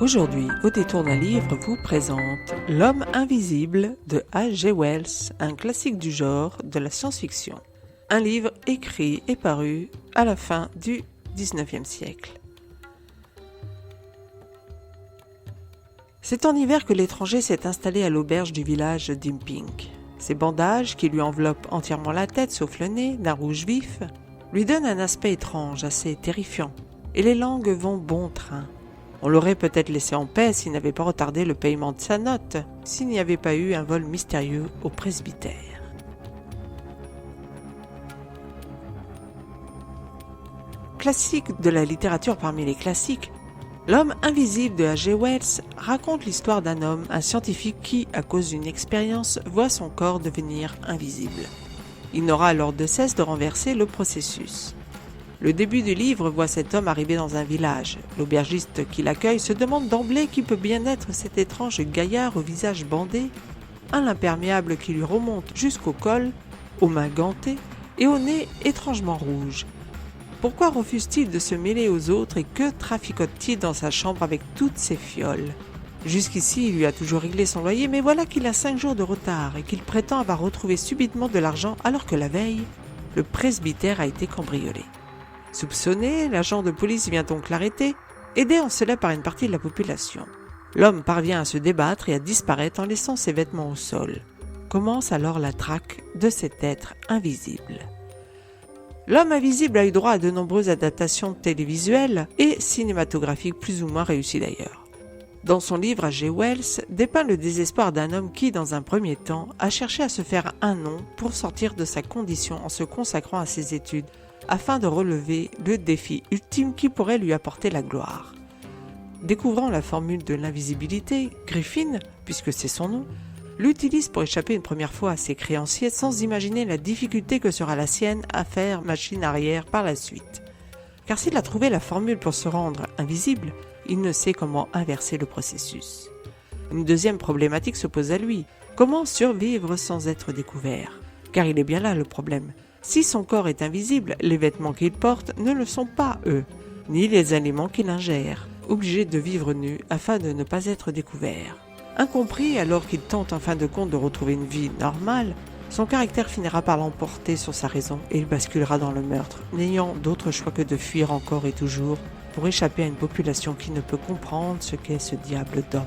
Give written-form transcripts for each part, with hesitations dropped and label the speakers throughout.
Speaker 1: Aujourd'hui, au détour d'un livre, vous présente L'homme invisible de H.G. Wells, un classique du genre de la science-fiction. Un livre écrit et paru à la fin du XIXe siècle. C'est en hiver que l'étranger s'est installé à l'auberge du village d'Imping. Ses bandages, qui lui enveloppent entièrement la tête sauf le nez, d'un rouge vif, lui donnent un aspect étrange, assez terrifiant, et les langues vont bon train. On l'aurait peut-être laissé en paix s'il n'avait pas retardé le paiement de sa note, s'il n'y avait pas eu un vol mystérieux au presbytère. Classique de la littérature parmi les classiques, L'homme invisible de H.G. Wells raconte l'histoire d'un homme, un scientifique qui, à cause d'une expérience, voit son corps devenir invisible. Il n'aura alors de cesse de renverser le processus. Le début du livre voit cet homme arriver dans un village. L'aubergiste qui l'accueille se demande d'emblée qui peut bien être cet étrange gaillard au visage bandé, à l'imperméable qui lui remonte jusqu'au col, aux mains gantées et au nez étrangement rouge. Pourquoi refuse-t-il de se mêler aux autres et que traficote-t-il dans sa chambre avec toutes ses fioles? Jusqu'ici, il lui a toujours réglé son loyer, mais voilà qu'il a 5 jours de retard et qu'il prétend avoir retrouvé subitement de l'argent alors que la veille, le presbytère a été cambriolé. Soupçonné, l'agent de police vient donc l'arrêter, aidé en cela par une partie de la population. L'homme parvient à se débattre et à disparaître en laissant ses vêtements au sol. Commence alors la traque de cet être invisible. L'homme invisible a eu droit à de nombreuses adaptations télévisuelles et cinématographiques plus ou moins réussies d'ailleurs. Dans son livre, H.G. Wells dépeint le désespoir d'un homme qui, dans un premier temps, a cherché à se faire un nom pour sortir de sa condition en se consacrant à ses études, afin de relever le défi ultime qui pourrait lui apporter la gloire. Découvrant la formule de l'invisibilité, Griffin, puisque c'est son nom, l'utilise pour échapper une première fois à ses créanciers sans imaginer la difficulté que sera la sienne à faire machine arrière par la suite. Car s'il a trouvé la formule pour se rendre invisible, il ne sait comment inverser le processus. Une deuxième problématique se pose à lui. Comment survivre sans être découvert? Car il est bien là le problème. Si son corps est invisible, les vêtements qu'il porte ne le sont pas, eux, ni les aliments qu'il ingère, obligé de vivre nu afin de ne pas être découvert. Incompris alors qu'il tente en fin de compte de retrouver une vie normale, son caractère finira par l'emporter sur sa raison et il basculera dans le meurtre, n'ayant d'autre choix que de fuir encore et toujours pour échapper à une population qui ne peut comprendre ce qu'est ce diable d'homme.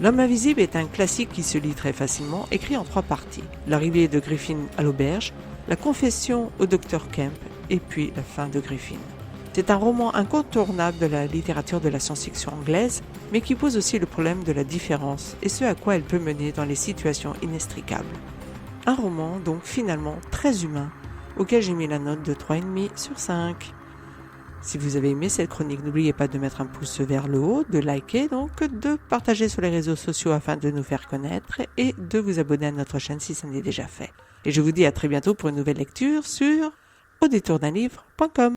Speaker 1: L'homme invisible est un classique qui se lit très facilement, écrit en 3 parties. L'arrivée de Griffin à l'auberge, la confession au Dr Kemp et puis la fin de Griffin. C'est un roman incontournable de la littérature de la science-fiction anglaise, mais qui pose aussi le problème de la différence et ce à quoi elle peut mener dans les situations inextricables. Un roman donc finalement très humain, auquel j'ai mis la note de 3,5 sur 5. Si vous avez aimé cette chronique, n'oubliez pas de mettre un pouce vers le haut, de liker, donc de partager sur les réseaux sociaux afin de nous faire connaître et de vous abonner à notre chaîne si ce n'est déjà fait. Et je vous dis à très bientôt pour une nouvelle lecture sur audétourdunlivre.com.